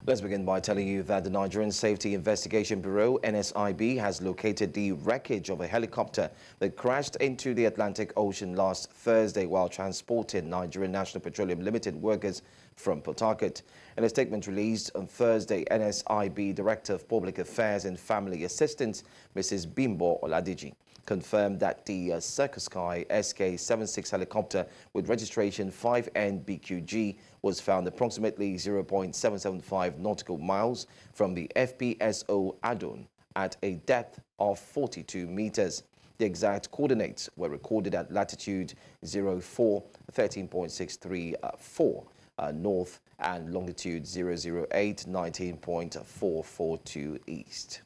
Let's begin by telling you that the Nigerian Safety Investigation Bureau, NSIB, has located the wreckage of a helicopter that crashed into the Atlantic Ocean last Thursday while transporting Nigerian National Petroleum Limited workers from Port Harcourt. In a statement released on Thursday, NSIB Director of Public Affairs and Family Assistance, Mrs. Bimbo Oladeji, confirmed that the Sikorsky SK76 helicopter with registration 5NBQG was found approximately 0.775 nautical miles from the FPSO Adoon at a depth of 42 meters. The exact coordinates were recorded at latitude 04 13.634 north and longitude 008 19.442 east.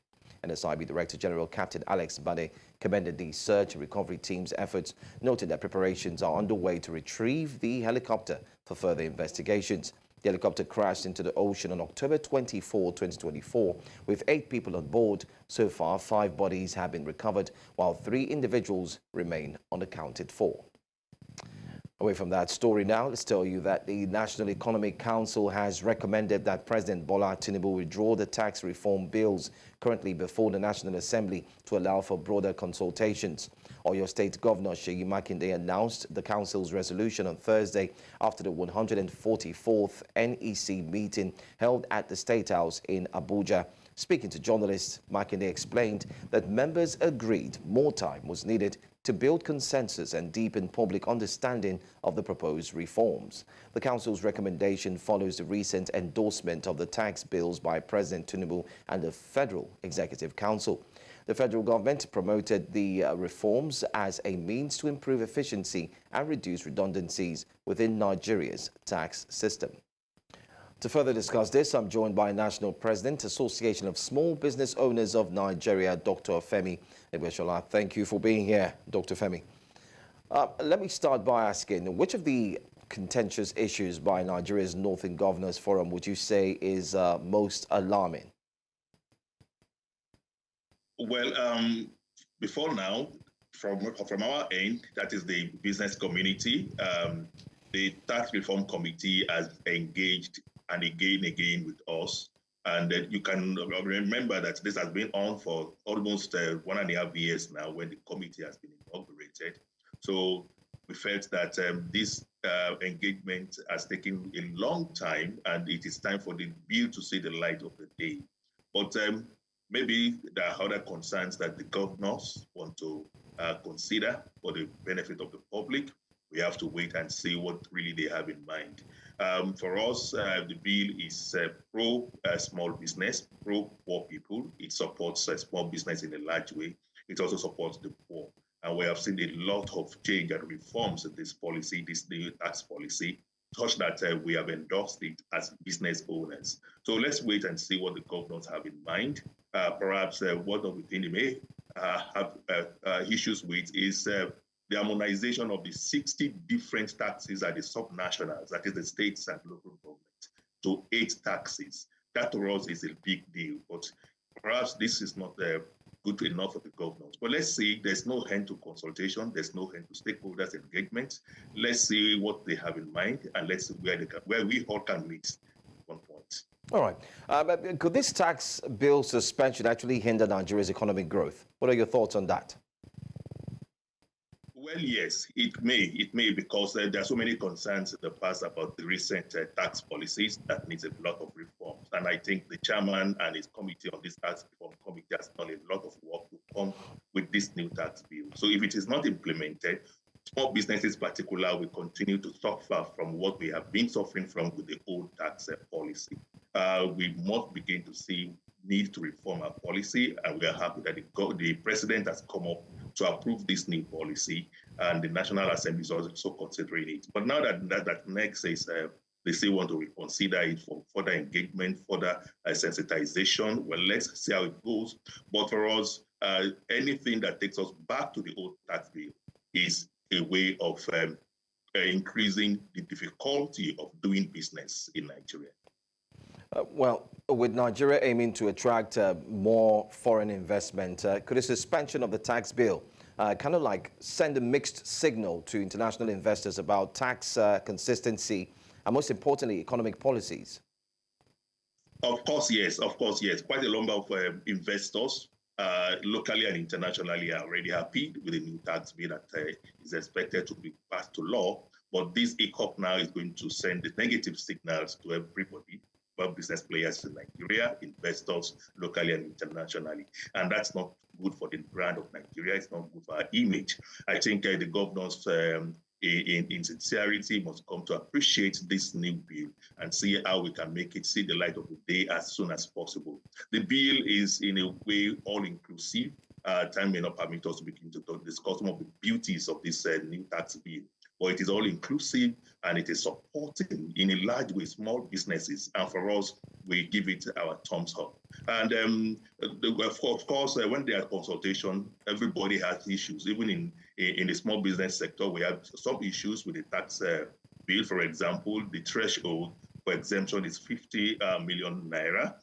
NSIB Director General Captain Alex Badeh commended the search and recovery team's efforts, noting that preparations are underway to retrieve the helicopter for further investigations. The helicopter crashed into the ocean on October 24, 2024, with 8 people on board. So far, 5 bodies have been recovered, while 3 individuals remain unaccounted for. Away from that story now, let's tell you that the National Economic Council has recommended that President Bola Tinubu withdraw the tax reform bills currently before the National Assembly to allow for broader consultations. Oyo State Governor Seyi Makinde announced the Council's resolution on Thursday after the 144th NEC meeting held at the State House in Abuja. Speaking to journalists, Makinde explained that members agreed more time was needed to build consensus and deepen public understanding of the proposed reforms. The Council's recommendation follows the recent endorsement of the tax bills by President Tinubu and the Federal Executive Council. The federal government promoted the reforms as a means to improve efficiency and reduce redundancies within Nigeria's tax system. To further discuss this, I'm joined by National President, Association of Small Business Owners of Nigeria, Dr. Femi Egbeshola. Thank you for being here, Dr. Femi. Let me start by asking, which of the contentious issues by Nigeria's Northern Governors Forum would you say is most alarming? Well, before now, from our end, that is the business community, the Tax Reform Committee has engaged and again with us. And you can remember that this has been on for almost 1.5 years now when the committee has been inaugurated. So we felt that this engagement has taken a long time and it is time for the bill to see the light of the day. But maybe there are other concerns that the governors want to consider for the benefit of the public. We have to wait and see what really they have in mind. For us, the bill is pro-small business, pro-poor people. It supports small business in a large way. It also supports the poor. And we have seen a lot of change and reforms in this policy, this new tax policy, such that we have endorsed it as business owners. So let's wait and see what the governors have in mind. Perhaps one of the things they may have issues with is the harmonization of the 60 different taxes at the subnationals, that is the states and local government, to 8 taxes. That to us is a big deal, but perhaps this is not good enough for the governors. But let's see, there's no end to consultation, there's no end to stakeholders engagement. Let's see what they have in mind, and let's see where we all can meet at one point. All right. Could this tax bill suspension actually hinder Nigeria's economic growth? What are your thoughts on that? Well, yes, it may, because there are so many concerns in the past about the recent tax policies that needs a lot of reforms. And I think the chairman and his committee on this tax reform committee has done a lot of work to come with this new tax bill. So if it is not implemented, small businesses in particular will continue to suffer from what we have been suffering from with the old tax policy. We must begin to see need to reform our policy, and we are happy that the president has come up to approve this new policy, and the National Assembly is also considering it. But now that next is they still want to reconsider it for further engagement, further sensitization. Well, let's see how it goes. But for us, anything that takes us back to the old tax bill is a way of increasing the difficulty of doing business in Nigeria. Well, with Nigeria aiming to attract more foreign investment, could a suspension of the tax bill kind of like send a mixed signal to international investors about tax consistency and, most importantly, economic policies? Of course, yes. Of course, yes. Quite a number of investors, locally and internationally, are already happy with the new tax bill that is expected to be passed to law. But this ECOP now is going to send the negative signals to everybody, about business players in Nigeria, investors, locally and internationally. And that's not good for the brand of Nigeria. It's not good for our image. I think the governors in sincerity must come to appreciate this new bill and see how we can make it see the light of the day as soon as possible. The bill is in a way all-inclusive. Time may not permit us to begin to discuss some of the beauties of this new tax bill, but it is all-inclusive and it is supporting in a large way small businesses. And for us, we give it our thumbs up. And of course, when there are consultation, everybody has issues. Even in the small business sector, we have some issues with the tax bill. For example, the threshold for exemption is 50 million naira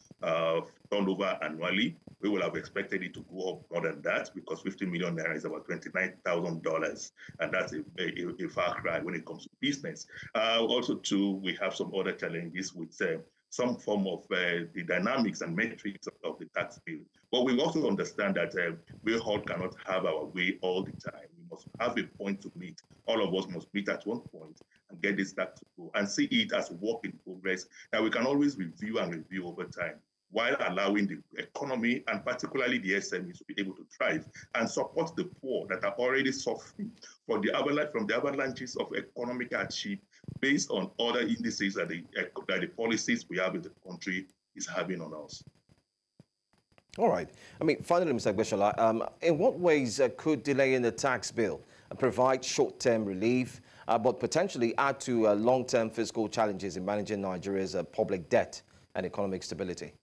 turnover annually. We will have expected it to go up more than that because 50 million naira is about $29,000. And that's a far cry when it comes to business. Also, too, we have some other challenges with some form of the dynamics and metrics of the tax bill. But we also understand that we all cannot have our way all the time. We must have a point to meet. All of us must meet at one point and get this tax to go and see it as work in progress that we can always review and review over time, while allowing the economy and particularly the SMEs to be able to thrive and support the poor that are already suffering from the avalanches of economic hardship based on other indices that the policies we have in the country is having on us. All right. I mean, finally, Mr. Gbeshola, in what ways could delaying the tax bill provide short-term relief, but potentially add to long-term fiscal challenges in managing Nigeria's public debt and economic stability?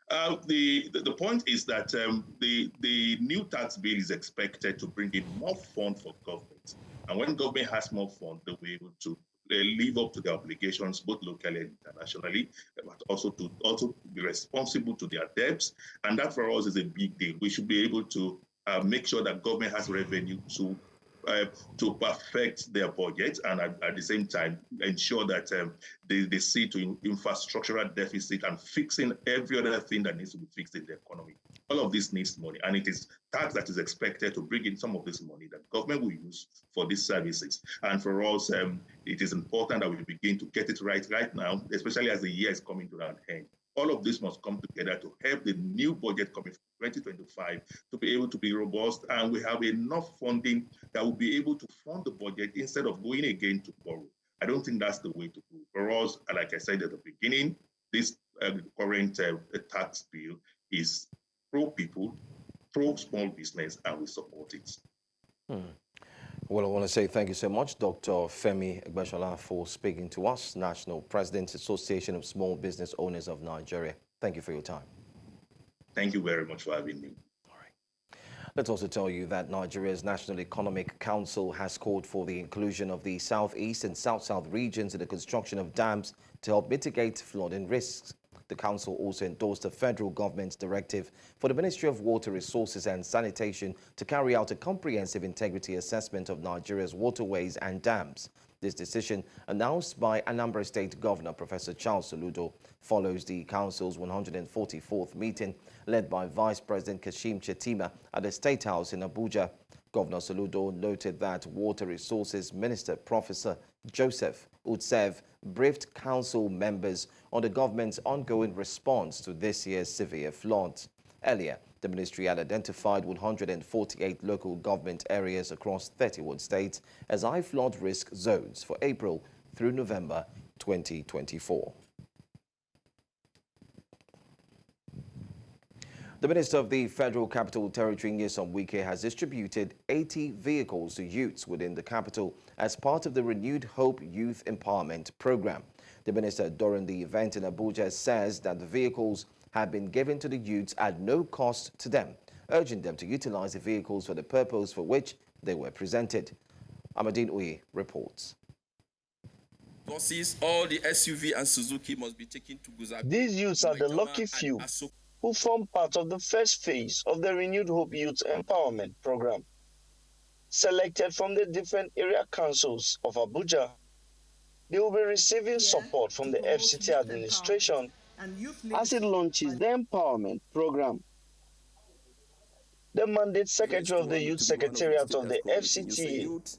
The point is that the new tax bill is expected to bring in more funds for government. And when government has more funds, they'll be able to live up to their obligations, both locally and internationally, but also to be responsible to their debts. And that for us is a big deal. We should be able to make sure that government has revenue to perfect their budget and at the same time ensure that they see to infrastructural deficit and fixing every other thing that needs to be fixed in the economy. All of this needs money, and it is tax that is expected to bring in some of this money that government will use for these services. And for us, it is important that we begin to get it right now, especially as the year is coming to an end. All of this must come together to help the new budget coming from 2025 to be able to be robust, and we have enough funding that will be able to fund the budget instead of going again to borrow. I don't think that's the way to go. For us, like I said at the beginning, this current tax bill is pro-people, pro-small business, and we support it. Well, I want to say thank you so much, Dr. Femi Gbeshola, for speaking to us, National President, Association of Small Business Owners of Nigeria. Thank you for your time. Thank you very much for having me. All right. Let's also tell you that Nigeria's National Economic Council has called for the inclusion of the Southeast and South-South regions in the construction of dams to help mitigate flooding risks. The council also endorsed the federal government's directive for the Ministry of Water Resources and Sanitation to carry out a comprehensive integrity assessment of Nigeria's waterways and dams. This decision, announced by Anambra State Governor Professor Charles Soludo, follows the council's 144th meeting led by Vice President Kashim Shettima at the State House in Abuja. Governor Soludo noted that Water Resources Minister Professor Joseph Utsev briefed council members on the government's ongoing response to this year's severe floods. Earlier, the ministry had identified 148 local government areas across 31 states as high flood risk zones for April through November 2024. The Minister of the Federal Capital Territory, Nyesom Wike, has distributed 80 vehicles to youths within the capital as part of the Renewed Hope Youth Empowerment Program. The minister, during the event in Abuja, says that the vehicles have been given to the youths at no cost to them, urging them to utilize the vehicles for the purpose for which they were presented. Amadine Oye reports. All the SUV and Suzuki must be taken to Guzabi. These youths are the lucky few who form part of the first phase of the Renewed Hope Youth Empowerment Program. Selected from the different area councils of Abuja, they will be receiving support from the FCT administration as it launches the empowerment program. The mandate secretary of the Youth Secretariat of the FCTA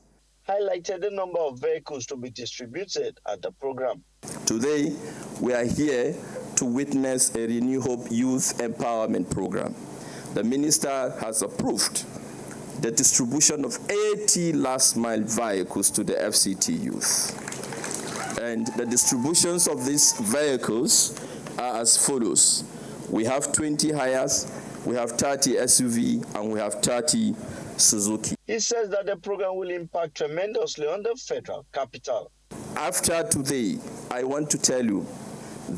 highlighted the number of vehicles to be distributed at the program. Today, we are here to witness a Renew Hope Youth Empowerment Program. The Minister has approved the distribution of 80 last-mile vehicles to the FCT youth. And the distributions of these vehicles are as follows. We have 20 hires, we have 30 SUV, and we have 30 Suzuki. He says that the program will impact tremendously on the federal capital. After today, I want to tell you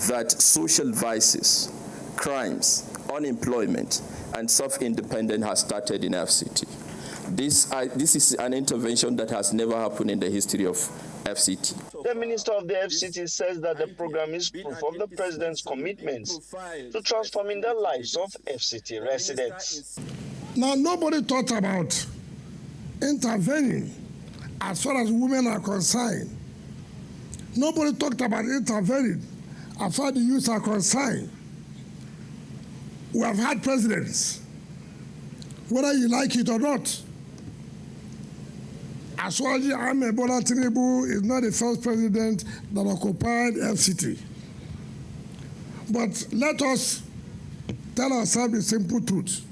that social vices, crimes, unemployment, and self-independence has started in FCT. This is an intervention that has never happened in the history of FCT. The minister of the FCT says that the program is proof of the president's commitments to transforming the lives of FCT residents. Now, nobody thought about intervening as far as women are concerned. Nobody talked about intervening as far as the youth are concerned. We have had presidents, whether you like it or not. Aswaji Ahmed Bola Tinubu is not the first president that occupied FCT. But let us tell ourselves the simple truth.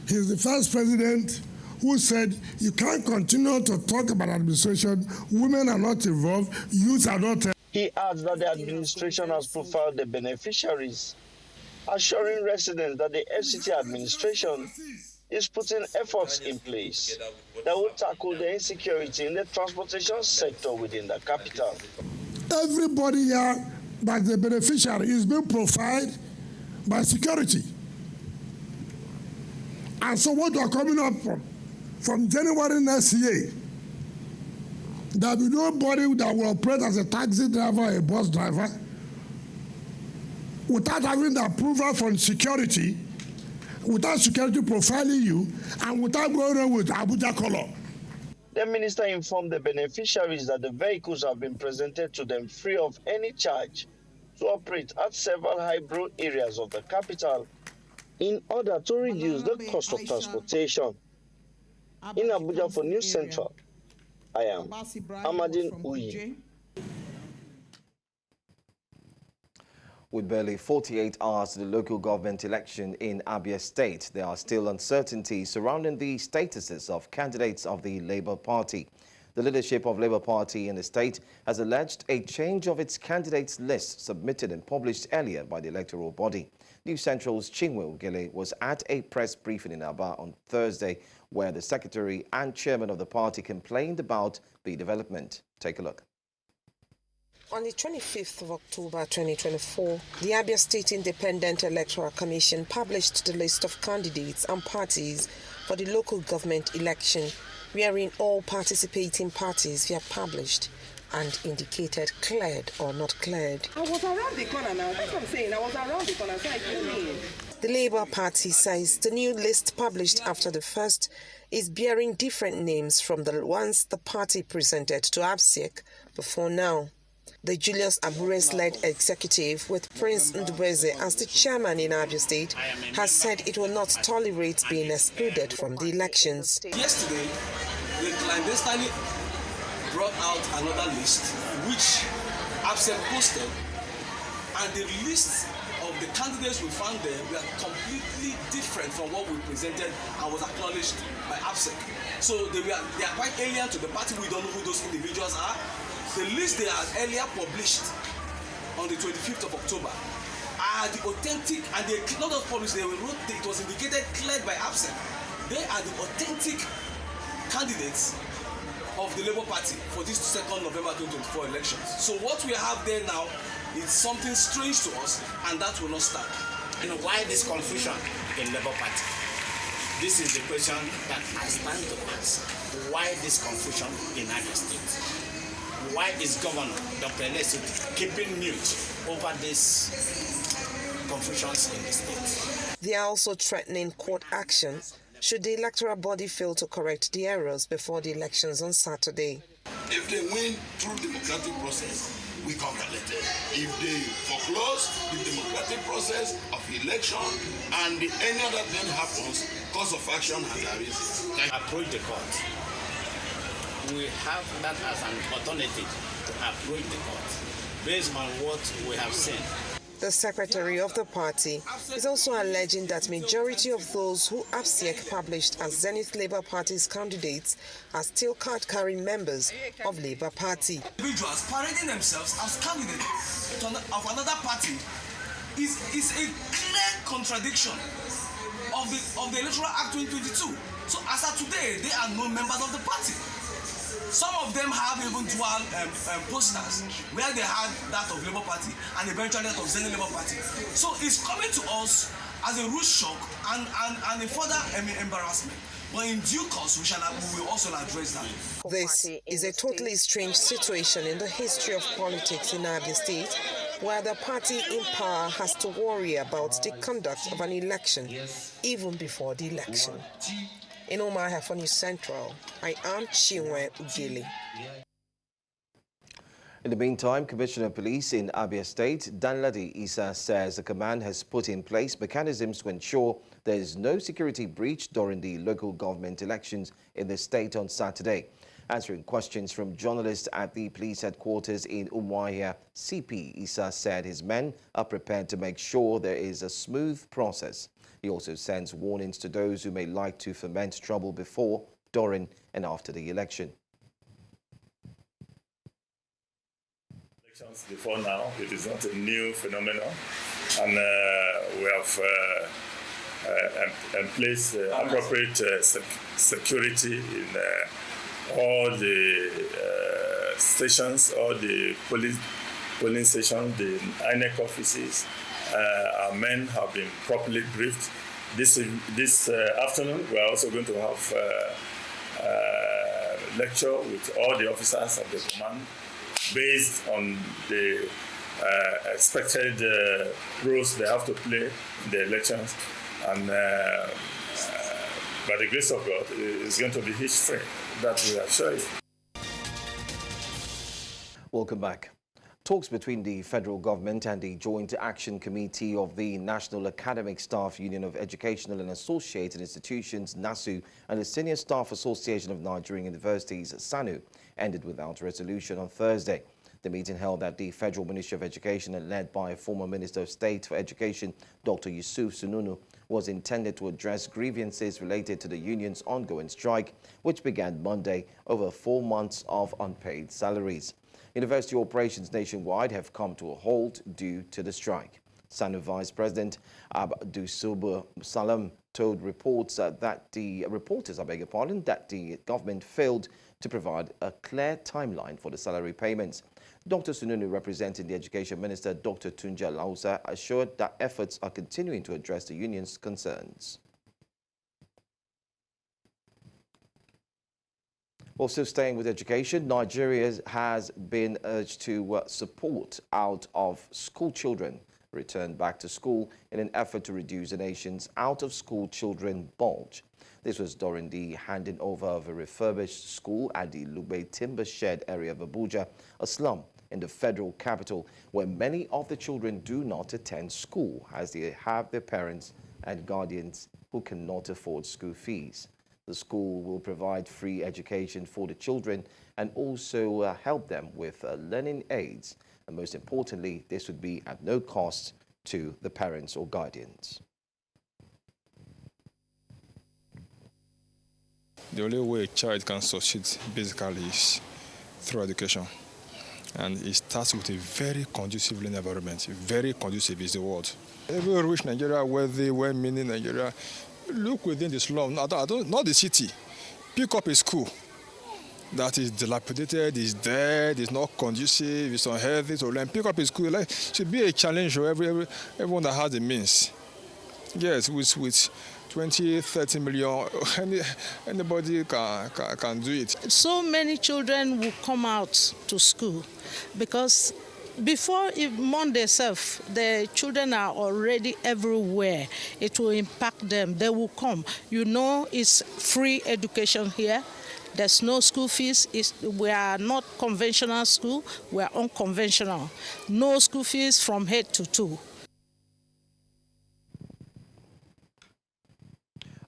He is the first president who said you can't continue to talk about administration, women are not involved, youth are not. He adds that the administration has profiled the beneficiaries, assuring residents that the FCT administration is putting efforts in place that will tackle the insecurity in the transportation sector within the capital. Everybody here that's the beneficiary is being profiled by security. And so what we are coming up from January next year, there will be nobody that will operate as a taxi driver, a bus driver, without having the approval from security, without security profiling you, and without going on with Abuja color. The minister informed the beneficiaries that the vehicles have been presented to them free of any charge to operate at several high-road areas of the capital in order to reduce the cost of transportation. In Abuja for News Central, I am Amadin Uyi. With barely 48 hours to the local government election in Abia State, there are still uncertainties surrounding the statuses of candidates of the Labour Party. The leadership of Labour Party in the state has alleged a change of its candidates list submitted and published earlier by the electoral body. News Central's Chinwe Ugele was at a press briefing in Aba on Thursday, where the secretary and chairman of the party complained about the development. Take a look. On the 25th of October 2024, the Abia State Independent Electoral Commission published the list of candidates and parties for the local government election, wherein all participating parties were published and indicated cleared or not cleared. I was around the corner now. That's what I'm saying. I was around the corner, so I came in. The Labour Party says the new list published after the first is bearing different names from the ones the party presented to ABSEC before now. The Julius Abures-led executive, with Prince Ndubeze as the chairman in Abia State, has said it will not tolerate being excluded from the elections. Yesterday, they clandestinely brought out another list, which ABSEC posted, and the list of the candidates we found there were completely different from what we presented and was acknowledged by ABSEC. So they are quite alien to the party. We don't know who those individuals are. The list they had earlier published on the 25th of October are the authentic, and they not just published, they wrote, it was indicated cleared by ABSEC. They are the authentic candidates of the Labour Party for this 2nd November 2024 elections. So what we have there now is something strange to us, and that will not stand. You know, why this confusion in Labour Party? This is the question that I stand to ask. Why this confusion in Abia State? Why is Governor Dr. Alex keeping mute over these confusions in the state? They are also threatening court action should the electoral body fail to correct the errors before the elections on Saturday. If they win through democratic process, we congratulate. If they foreclose the democratic process of election and any other thing happens, cause of action has arisen. Approach the court. We have that as an alternative to approach the court based on what we have seen. The secretary of the party is also alleging that majority of those who AFSEC published as Zenith Labour Party's candidates are still card-carrying members of Labour Party. Individuals parading themselves as candidates of another party is a clear contradiction of the Electoral Act 2022. So as of today, they are no members of the party. Some of them have even dual posters where they had that of Labour Party and eventually that of Zenith Labour Party. So it's coming to us as a rude shock and a further embarrassment. But in due course, we will also address that. This is a totally strange situation in the history of politics in Abia State, where the party in power has to worry about the conduct of an election even before the election. In Omaha for News Central, I am Chinwe Ugili. In the meantime, Commissioner of Police in Abia State, Danladi Isa, says the command has put in place mechanisms to ensure there is no security breach during the local government elections in the state on Saturday. Answering questions from journalists at the police headquarters in Umuahia, CP Isa said his men are prepared to make sure there is a smooth process. He also sends warnings to those who may like to foment trouble before, during and after the election. Elections before now, it is not a new phenomenon, and we have in place appropriate security in all the stations, all the polling stations, the INEC offices. Our men have been properly briefed. This afternoon, we are also going to have a lecture with all the officers of the command based on the expected roles they have to play in the elections. And by the grace of God, it's going to be hitch-free. That we assure you. Welcome back. Talks between the federal government and the Joint Action Committee of the National Academic Staff Union of Educational and Associated Institutions, NASU, and the Senior Staff Association of Nigerian Universities, SANU, ended without resolution on Thursday. The meeting held at the Federal Ministry of Education and led by former Minister of State for Education, Dr. Yusuf Sununu, was intended to address grievances related to the union's ongoing strike, which began Monday over 4 months of unpaid salaries. University operations nationwide have come to a halt due to the strike. SANU Vice President Abdusubur Salam told reporters that the government failed to provide a clear timeline for the salary payments. Dr. Sununu, representing the Education Minister, Dr. Tunja Lausa, assured that efforts are continuing to address the union's concerns. Also staying with education, Nigeria has been urged to support out-of-school children return back to school in an effort to reduce the nation's out-of-school children bulge. This was during the handing over of a refurbished school at the Lugbe Timber Shed area of Abuja, a slum in the federal capital, where many of the children do not attend school as they have their parents and guardians who cannot afford school fees. The school will provide free education for the children and also help them with learning aids. And most importantly, this would be at no cost to the parents or guardians. The only way a child can succeed basically is through education. And it starts with a very conducive learning environment. Very conducive is the word. Every rich Nigeria, wealthy, well-meaning Nigeria, look within the slum, not the city. Pick up a school that is dilapidated, is dead, is not conducive, is unhealthy to learn. Pick up a school. Like, should be a challenge for everyone that has the means. Yes, with 20, 30 million, anybody can do it. So many children will come out to school because before Monday itself, the children are already everywhere. It will impact them. They will come. You know, it's free education here. There's no school fees. We are not conventional school. We are unconventional. No school fees from head to toe.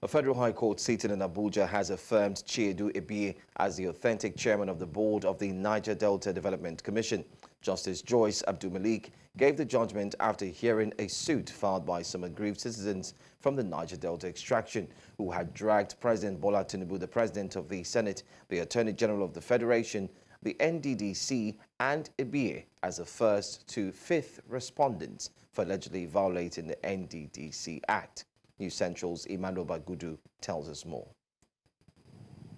A federal high court seated in Abuja has affirmed Chiedu Ebie as the authentic chairman of the board of the Niger Delta Development Commission. Justice Joyce Abdul-Malik gave the judgment after hearing a suit filed by some aggrieved citizens from the Niger Delta extraction who had dragged President Bola Tinubu, the President of the Senate, the Attorney General of the Federation, the NDDC, and Ebie as the first to fifth respondents for allegedly violating the NDDC Act. News Central's Emmanuel Bagudu tells us more.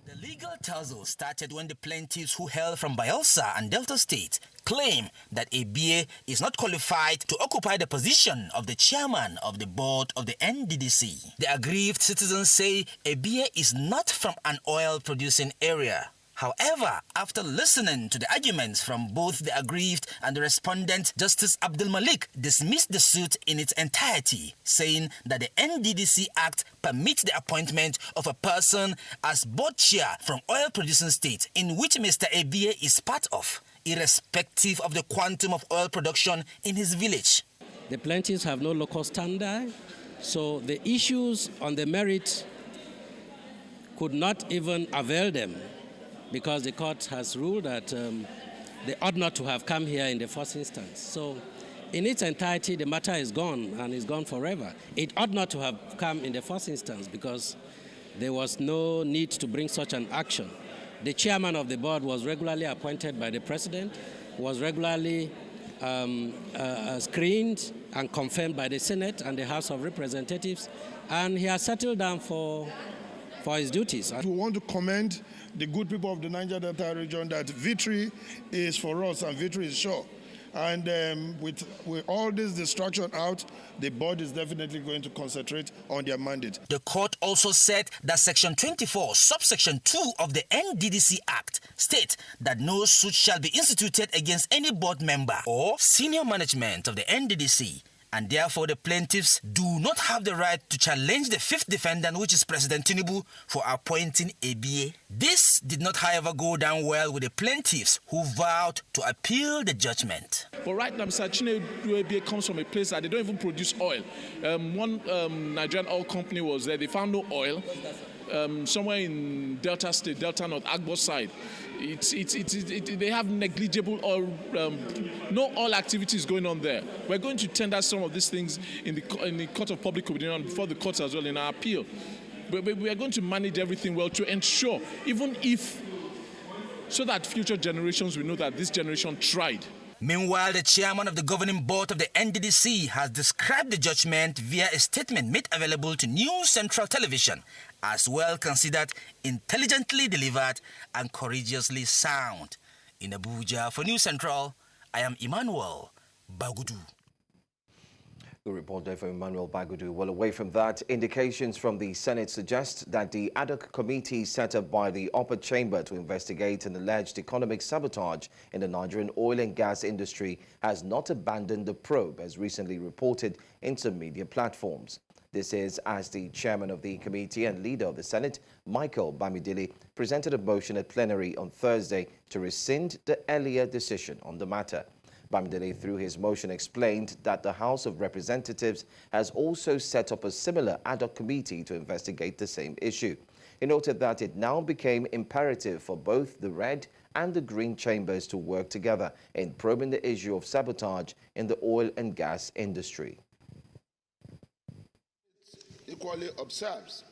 The legal tussle started when the plaintiffs who hail from Bayelsa and Delta State claim that Ebie is not qualified to occupy the position of the chairman of the board of the NDDC. The aggrieved citizens say Ebie is not from an oil-producing area. However, after listening to the arguments from both the aggrieved and the respondent, Justice Abdul-Malik dismissed the suit in its entirety, saying that the NDDC Act permits the appointment of a person as board chair from oil-producing state in which Mr. Ebie is part of, irrespective of the quantum of oil production in his village. The plaintiffs have no local standard, so the issues on the merit could not even avail them, because the court has ruled that they ought not to have come here in the first instance. So in its entirety, the matter is gone and is gone forever. It ought not to have come in the first instance because there was no need to bring such an action. The chairman of the board was regularly appointed by the president, was regularly screened and confirmed by the Senate and the House of Representatives, and he has settled down for his duties. We want to commend the good people of the Niger Delta region that victory is for us and victory is sure. And with all this distraction out, the board is definitely going to concentrate on their mandate. The court also said that Section 24, subsection 2 of the NDDC Act states that no suit shall be instituted against any board member or senior management of the NDDC. And therefore, the plaintiffs do not have the right to challenge the fifth defendant, which is President Tinubu, for appointing Ebie. This did not, however, go down well with the plaintiffs, who vowed to appeal the judgment. But right now, Mr. Chinedu Ebie comes from a place that they don't even produce oil. One Nigerian oil company was there. They found no oil. Somewhere in Delta State, Delta North, Agbo side. They have negligible oil, no oil activities going on there. We're going to tender some of these things in the Court of Public Opinion before the courts as well in our appeal. But we are going to manage everything well to ensure, even if, so that future generations will know that this generation tried. Meanwhile, the chairman of the governing board of the NDDC has described the judgment via a statement made available to News Central Television as well considered intelligently delivered and courageously sound. In Abuja, for News Central, I am Emmanuel Bagudu. The report there from Emmanuel Bagudu. Well, away from that, indications from the Senate suggest that the ad hoc committee set up by the upper chamber to investigate an alleged economic sabotage in the Nigerian oil and gas industry has not abandoned the probe, as recently reported in some media platforms. This is as the chairman of the committee and leader of the Senate, Michael Bamidele, presented a motion at plenary on Thursday to rescind the earlier decision on the matter. Bamidele, through his motion, explained that the House of Representatives has also set up a similar ad hoc committee to investigate the same issue. He noted that it now became imperative for both the red and the green chambers to work together in probing the issue of sabotage in the oil and gas industry. Equally observes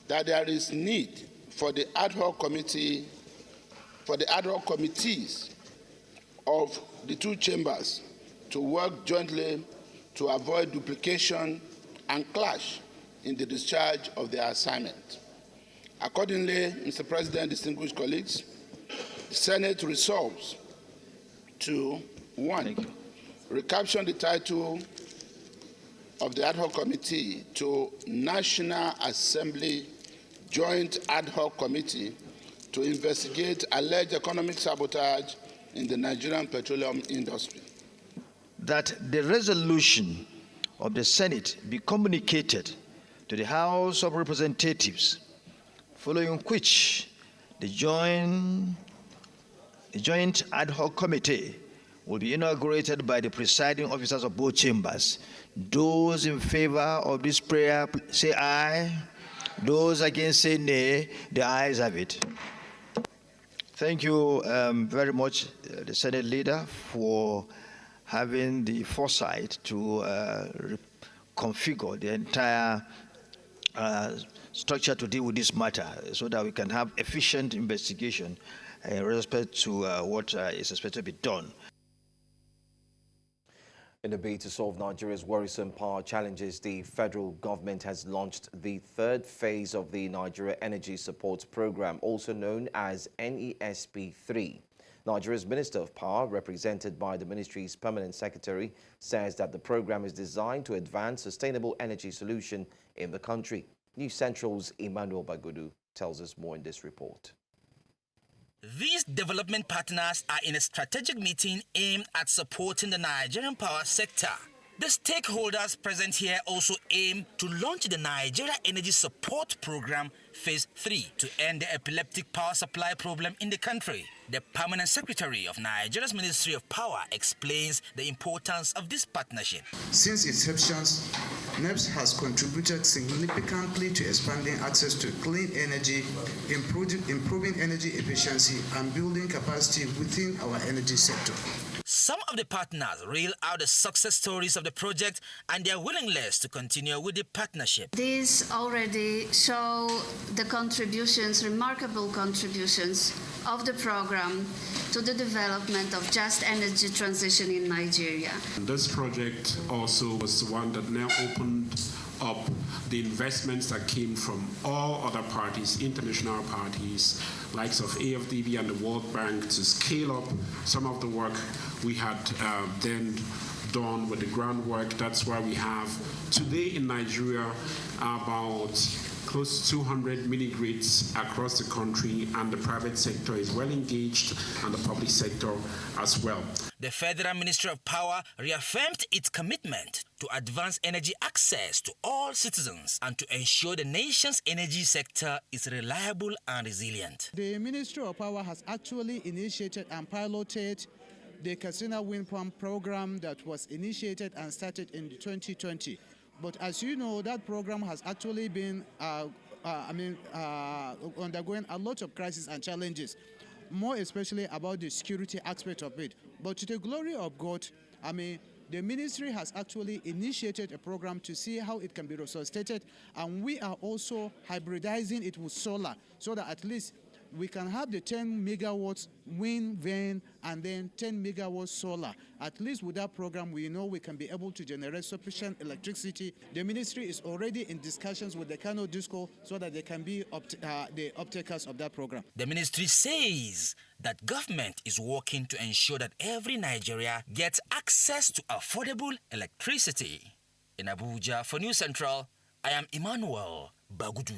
that there is need for the ad hoc committee, for the ad hoc committees of the two chambers to work jointly to avoid duplication and clash in the discharge of their assignment. Accordingly, Mr. President, distinguished colleagues, the Senate resolves to, 1, recapture the title of the ad hoc committee to National Assembly Joint Ad hoc Committee to investigate alleged economic sabotage in the Nigerian petroleum industry. That the resolution of the Senate be communicated to the House of Representatives, following which The joint ad hoc committee will be inaugurated by the presiding officers of both chambers. Those in favor of this prayer, say aye. Those against, say nay. The ayes have it. Thank you very much, the Senate leader, for having the foresight to configure the entire structure to deal with this matter so that we can have efficient investigation in respect to what is expected to be done. In a bid to solve Nigeria's worrisome power challenges, the federal government has launched the third phase of the Nigeria Energy Support Program, also known as NESP 3. Nigeria's Minister of Power, represented by the ministry's permanent secretary, says that the program is designed to advance sustainable energy solution in the country. News Central's Emmanuel Bagudu tells us more in this report. These development partners are in a strategic meeting aimed at supporting the Nigerian power sector. The stakeholders present here also aim to launch the Nigeria Energy Support Program Phase 3 to end the epileptic power supply problem in the country. The permanent secretary of Nigeria's Ministry of Power explains the importance of this partnership. Since its inception, NEPS has contributed significantly to expanding access to clean energy, improving energy efficiency, and building capacity within our energy sector. Some of the partners reel out the success stories of the project and their willingness to continue with the partnership. These already show the contributions, remarkable contributions of the program to the development of just energy transition in Nigeria. This project also was the one that now opened up the investments that came from all other parties, international parties, likes of AFDB and the World Bank, to scale up some of the work we had then done with the groundwork. That's why we have today in Nigeria about close to 200 mini grids across the country, and the private sector is well engaged and the public sector as well. The Federal Ministry of Power reaffirmed its commitment to advance energy access to all citizens and to ensure the nation's energy sector is reliable and resilient. The Ministry of Power has actually initiated and piloted the Katsina Wind Farm program that was initiated and started in 2020. But as you know, that program has actually been undergoing a lot of crises and challenges, more especially about the security aspect of it. But to the glory of God, the ministry has actually initiated a program to see how it can be resuscitated, and we are also hybridizing it with solar so that at least we can have the 10 megawatts wind vane and then 10 megawatts solar. At least with that program, we know we can be able to generate sufficient electricity. The ministry is already in discussions with the Kano Disco so that they can be the uptakers of that program. The ministry says that government is working to ensure that every Nigeria gets access to affordable electricity. In Abuja, for News Central, I am Emmanuel Bagudu.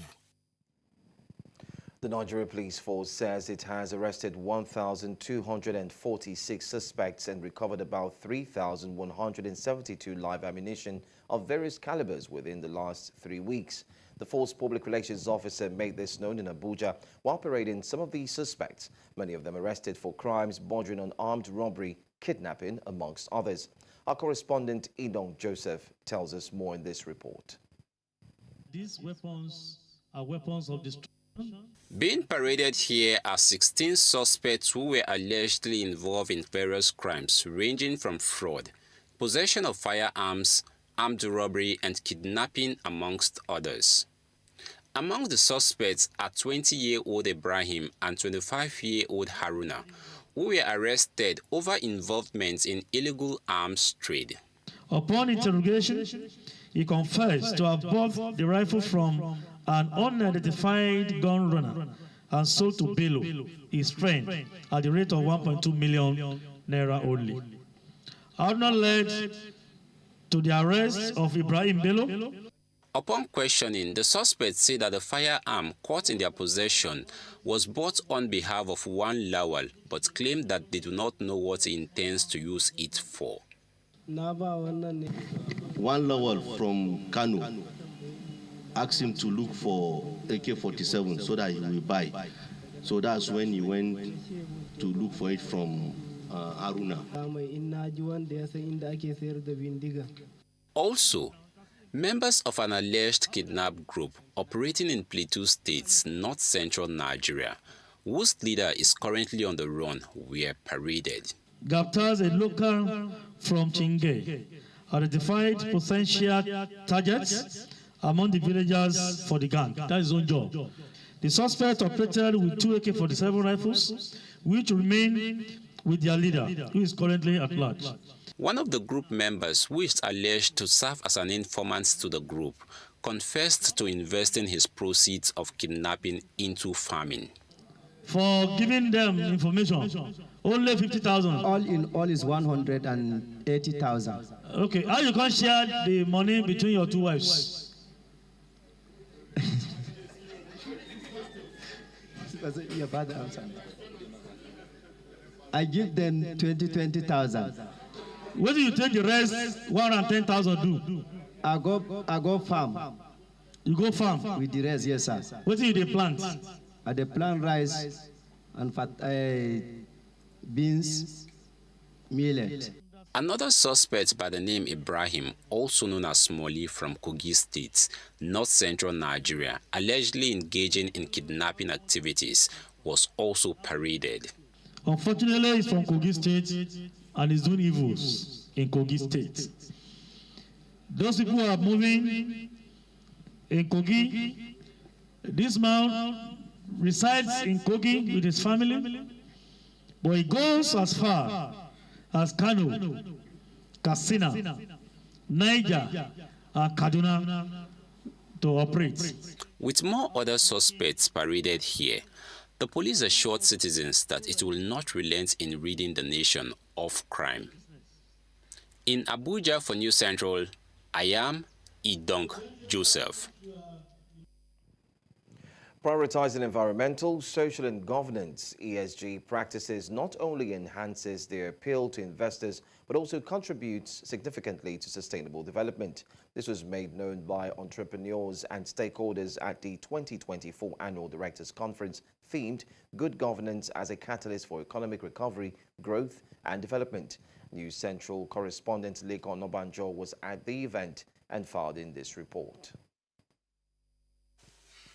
The Nigeria Police Force says it has arrested 1,246 suspects and recovered about 3,172 live ammunition of various calibers within the last 3 weeks. The force public relations officer made this known in Abuja while parading some of these suspects, many of them arrested for crimes bordering on armed robbery, kidnapping, amongst others. Our correspondent Edong Joseph tells us more in this report. These weapons are weapons of destruction. Being paraded here are 16 suspects who were allegedly involved in various crimes ranging from fraud, possession of firearms, armed robbery and kidnapping amongst others. Among the suspects are 20-year-old Ibrahim and 25-year-old Haruna, who were arrested over involvement in illegal arms trade. Upon interrogation, he confessed to have bought the rifle from an unidentified gun runner and sold to Bello, his friend, at the rate of 1.2 million naira only. Haruna led to the arrest of Ibrahim Bello. Upon questioning, the suspects say that the firearm caught in their possession was bought on behalf of one Lawal, but claim that they do not know what he intends to use it for. One Lawal from Kano asked him to look for AK-47 so that he will buy. So that's when he went to look for it from Aruna. Also, members of an alleged kidnap group operating in Plateau State's north-central Nigeria, whose leader is currently on the run, were paraded. Captors, a local from Chinge, identified potential targets among the villagers for the gang. That is his own job. The suspect operated with 2 AK-47 rifles, which remain with their leader, who is currently at large. One of the group members, who is alleged to serve as an informant to the group, confessed to investing his proceeds of kidnapping into farming. For giving them information, only 50,000. All in all is 180,000. Okay, how you can share the money between your 2 wives? I give them 20,000. Where do you take the rest 110,000 do? I go farm. You go farm? With the rest, yes, sir. What do you plant? They plant rice and beans, millet. Another suspect by the name Ibrahim, also known as Smolly from Kogi State, north-central Nigeria, allegedly engaging in kidnapping activities, was also paraded. Unfortunately, he's from Kogi State and is doing evils in Kogi State. Those people are moving in Kogi. This man resides in Kogi with his family, but he goes as far as Kano, Katsina, Niger, and Kaduna to operate. With more other suspects paraded here, the police assured citizens that it will not relent in ridding the nation of crime. In Abuja for News Central, I am Idong Joseph. Prioritizing environmental, social and governance ESG practices not only enhances their appeal to investors, but also contributes significantly to sustainable development. This was made known by entrepreneurs and stakeholders at the 2024 Annual Directors Conference themed Good Governance as a Catalyst for Economic Recovery, Growth and Development. News Central correspondent Lekon Obanjo was at the event and filed in this report.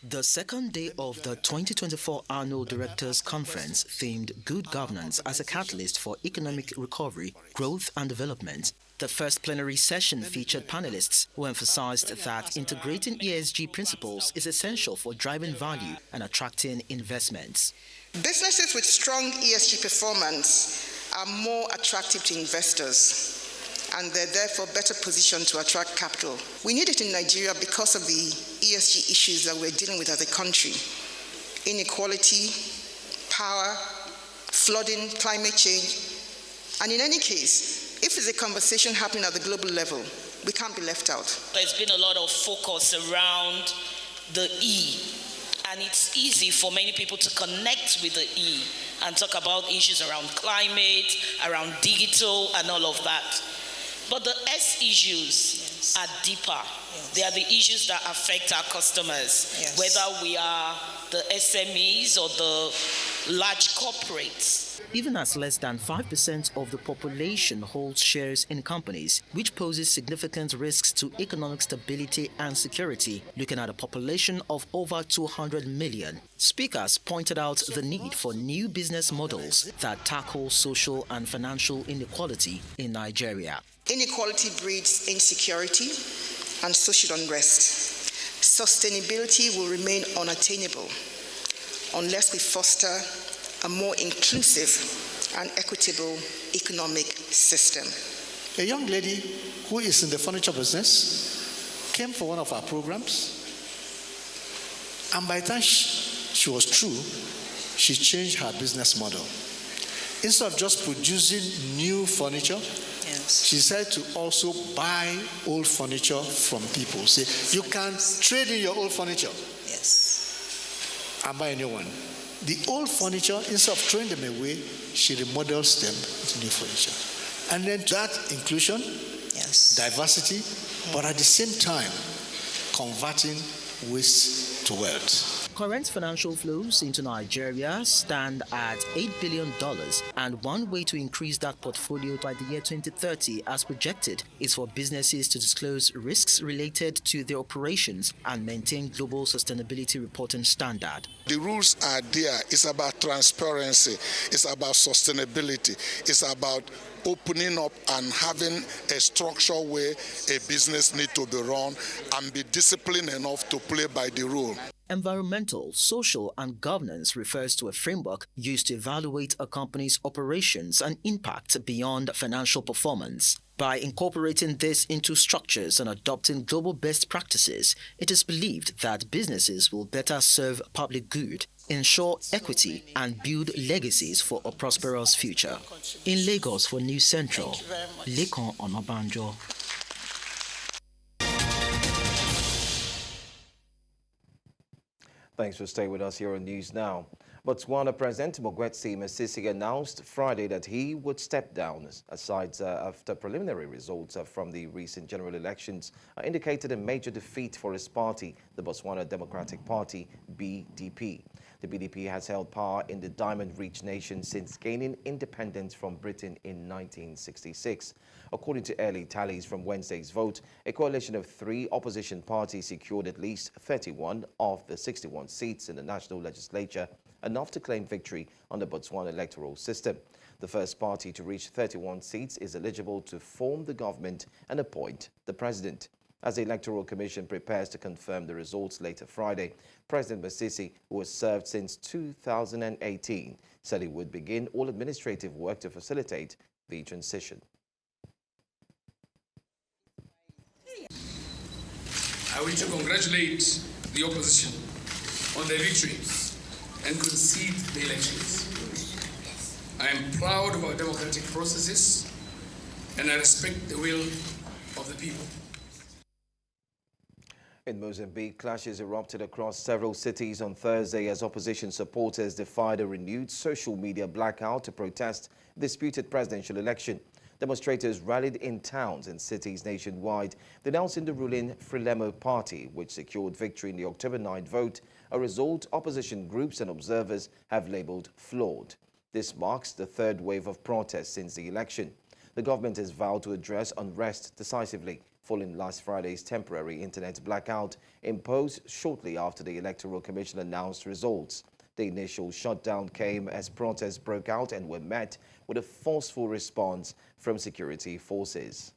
The second day of the 2024 Annual Directors Conference themed Good Governance as a Catalyst for Economic Recovery, Growth and Development. The first plenary session featured panelists who emphasized that integrating ESG principles is essential for driving value and attracting investments. Businesses with strong ESG performance are more attractive to investors, and they're therefore better positioned to attract capital. We need it in Nigeria because of the ESG issues that we're dealing with as a country. Inequality, power, flooding, climate change. And in any case, if it's a conversation happening at the global level, we can't be left out. There's been a lot of focus around the E, and it's easy for many people to connect with the E and talk about issues around climate, around digital, and all of that. But the S issues are deeper. They are the issues that affect our customers, whether we are the SMEs or the large corporates. Even as less than 5% of the population holds shares in companies, which poses significant risks to economic stability and security, looking at a population of over 200 million. Speakers pointed out the need for new business models that tackle social and financial inequality in Nigeria. Inequality breeds insecurity and social unrest. Sustainability will remain unattainable unless we foster a more inclusive and equitable economic system. A young lady who is in the furniture business came for one of our programs, and by the time she was through, she changed her business model. Instead of just producing new furniture, she said to also buy old furniture from people. Say, you can trade in your old furniture. And buy a new one. The old furniture, instead of throwing them away, she remodels them into new furniture. And then that inclusion, diversity, but at the same time, converting waste to wealth. Current financial flows into Nigeria stand at $8 billion, and one way to increase that portfolio by the year 2030, as projected, is for businesses to disclose risks related to their operations and maintain global sustainability reporting standard. The rules are there. It's about transparency. It's about sustainability. It's about opening up and having a structured way a business needs to be run and be disciplined enough to play by the rule. Environmental, social, and governance refers to a framework used to evaluate a company's operations and impact beyond financial performance. By incorporating this into structures and adopting global best practices, it is believed that businesses will better serve public good, ensure equity, and build legacies for a prosperous future. In Lagos for News Central, Lekon Onabanjo. Thanks for staying with us here on News Now. Botswana President Mokgweetsi Masisi announced Friday that he would step down after preliminary results from the recent general elections indicated a major defeat for his party, the Botswana Democratic Party, BDP. The BDP has held power in the diamond-rich nation since gaining independence from Britain in 1966. According to early tallies from Wednesday's vote, a coalition of 3 opposition parties secured at least 31 of the 61 seats in the national legislature, enough to claim victory on the Botswana electoral system. The first party to reach 31 seats is eligible to form the government and appoint the president. As the Electoral Commission prepares to confirm the results later Friday, President Masisi, who has served since 2018, said he would begin all administrative work to facilitate the transition. I wish to congratulate the opposition on their victory and concede the elections. I am proud of our democratic processes and I respect the will of the people. In Mozambique, clashes erupted across several cities on Thursday as opposition supporters defied a renewed social media blackout to protest the disputed presidential election. Demonstrators rallied in towns and cities nationwide, denouncing the ruling Frelimo party, which secured victory in the October 9 vote, a result opposition groups and observers have labeled flawed. This marks the third wave of protests since the election. The government has vowed to address unrest decisively, following last Friday's temporary internet blackout imposed shortly after the Electoral Commission announced results. The initial shutdown came as protests broke out and were met with a forceful response from security forces.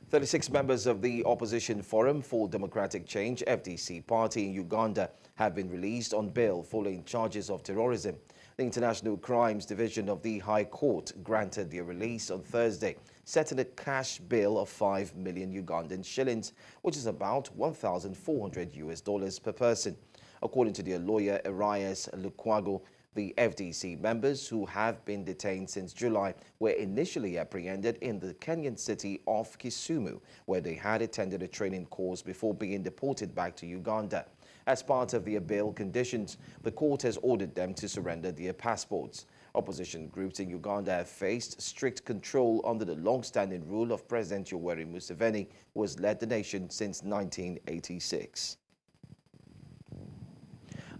36 members of the Opposition Forum for Democratic Change, FDC party in Uganda have been released on bail following charges of terrorism. The International Crimes Division of the High Court granted their release on Thursday, setting a cash bail of 5 million Ugandan shillings, which is about $1,400 per person. According to their lawyer, Arias Lukwago, the FDC members, who have been detained since July, were initially apprehended in the Kenyan city of Kisumu, where they had attended a training course before being deported back to Uganda. As part of their bail conditions, the court has ordered them to surrender their passports. Opposition groups in Uganda have faced strict control under the long-standing rule of President Yoweri Museveni, who has led the nation since 1986.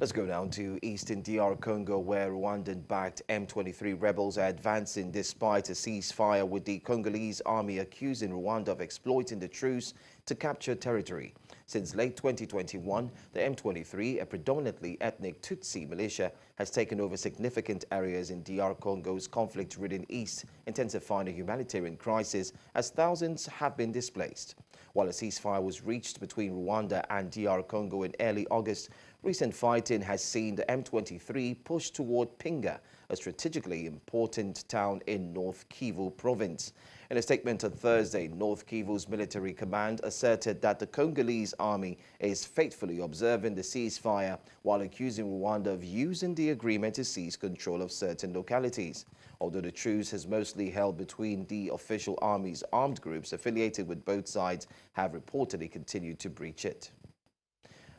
Let's go down to eastern DR Congo, where Rwandan-backed M23 rebels are advancing despite a ceasefire, with the Congolese army accusing Rwanda of exploiting the truce to capture territory. Since late 2021, the M23, a predominantly ethnic Tutsi militia, has taken over significant areas in DR Congo's conflict-ridden east, intensifying a humanitarian crisis as thousands have been displaced. While a ceasefire was reached between Rwanda and DR Congo in early August, recent fighting has seen the M23 push toward Pinga, a strategically important town in North Kivu province. In a statement on Thursday, North Kivu's military command asserted that the Congolese army is faithfully observing the ceasefire while accusing Rwanda of using the agreement to seize control of certain localities. Although the truce has mostly held between the official army's armed groups affiliated with both sides have reportedly continued to breach it.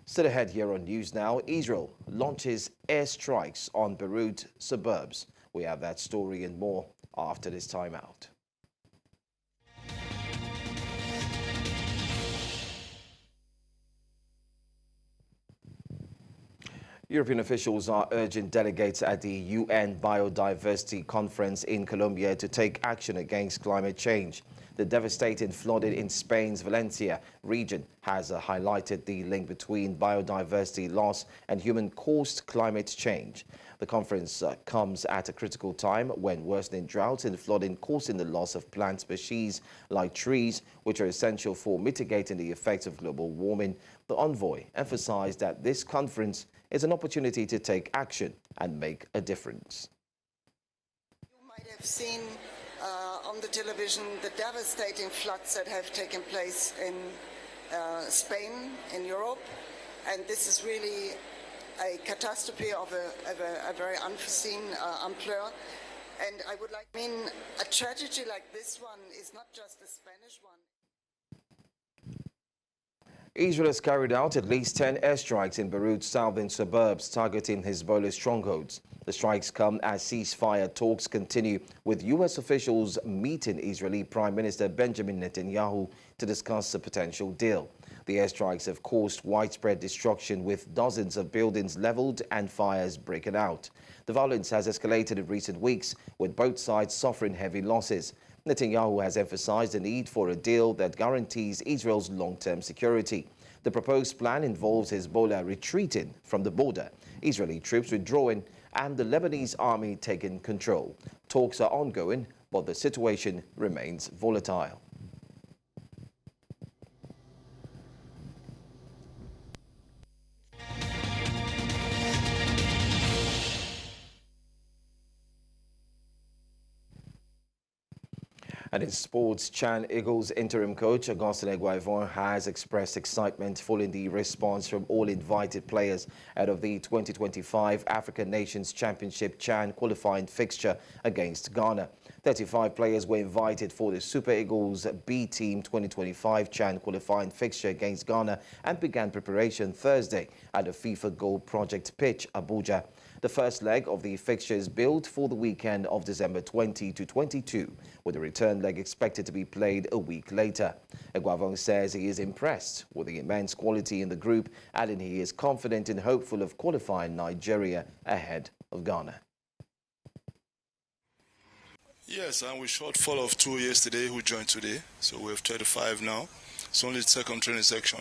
Still ahead here on News Now, Israel launches airstrikes on Beirut suburbs. We have that story and more after this timeout. European officials are urging delegates at the UN Biodiversity Conference in Colombia to take action against climate change. The devastating flooding in Spain's Valencia region has highlighted the link between biodiversity loss and human-caused climate change. The conference comes at a critical time when worsening droughts and flooding causing the loss of plant species like trees, which are essential for mitigating the effects of global warming. The envoy emphasized that this conference is an opportunity to take action and make a difference. You might have seen on the television the devastating floods that have taken place in Spain, in Europe, and this is really a catastrophe of a very unforeseen ampleur. And I would like, a tragedy like this one is not just a Spanish one. Israel has carried out at least 10 airstrikes in Beirut's southern suburbs targeting Hezbollah strongholds. The strikes come as ceasefire talks continue, with U.S. officials meeting Israeli Prime Minister Benjamin Netanyahu to discuss a potential deal. The airstrikes have caused widespread destruction, with dozens of buildings leveled and fires breaking out. The violence has escalated in recent weeks, with both sides suffering heavy losses. Netanyahu has emphasized the need for a deal that guarantees Israel's long-term security. The proposed plan involves Hezbollah retreating from the border, Israeli troops withdrawing, and the Lebanese army taking control. Talks are ongoing, but the situation remains volatile. And in sports, Chan Eagles interim coach Augustin Eguavoen has expressed excitement following the response from all invited players out of the 2025 African Nations Championship Chan qualifying fixture against Ghana. 35 players were invited for the Super Eagles B Team 2025 Chan qualifying fixture against Ghana and began preparation Thursday at the FIFA Gold Project pitch, Abuja. The first leg of the fixture is billed for the weekend of December 20 to 22, with the return leg expected to be played a week later. Eguavoen says he is impressed with the immense quality in the group, adding he is confident and hopeful of qualifying Nigeria ahead of Ghana. Yes, and we shortfall of 2 yesterday who joined today, so we have 35 now. It's only the second training section.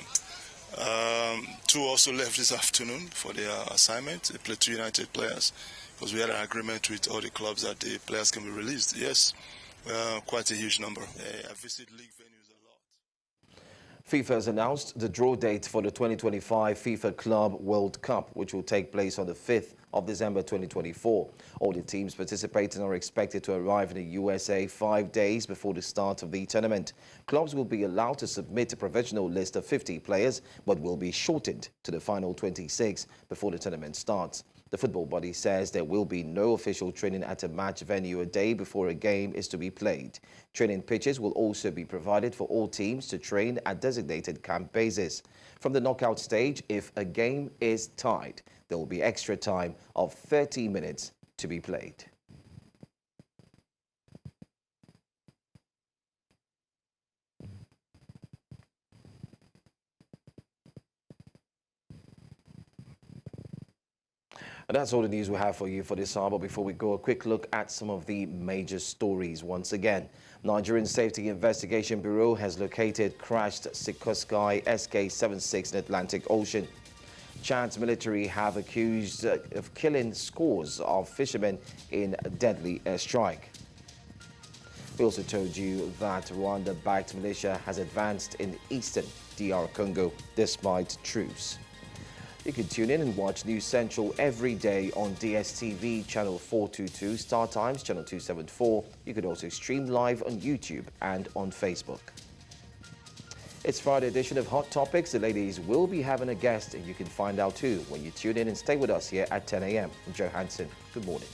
2 also left this afternoon for their assignment. They played 2 United players because we had an agreement with all the clubs that the players can be released. Yes, quite a huge number. I visit league venues a lot. FIFA has announced the draw date for the 2025 FIFA Club World Cup, which will take place on the 5th of December 2024. All the teams participating are expected to arrive in the USA 5 days before the start of the tournament. Clubs will be allowed to submit a provisional list of 50 players, but will be shortened to the final 26 before the tournament starts. The football body says there will be no official training at a match venue a day before a game is to be played. Training pitches will also be provided for all teams to train at designated camp bases. From the knockout stage, if a game is tied, there will be extra time of 30 minutes to be played. And that's all the news we have for you for this hour. But before we go, a quick look at some of the major stories once again. Nigerian Safety Investigation Bureau has located crashed Sikorsky SK76 in Atlantic Ocean. Chad's military have accused of killing scores of fishermen in a deadly airstrike. We also told you that Rwanda-backed militia has advanced in eastern DR Congo despite truce. You can tune in and watch News Central every day on DSTV channel 422, Star Times channel 274. You could also stream live on YouTube and on Facebook. It's Friday edition of Hot Topics. The ladies will be having a guest, and you can find out too when you tune in and stay with us here at 10 a.m. I'm Joe Hanson. Good morning.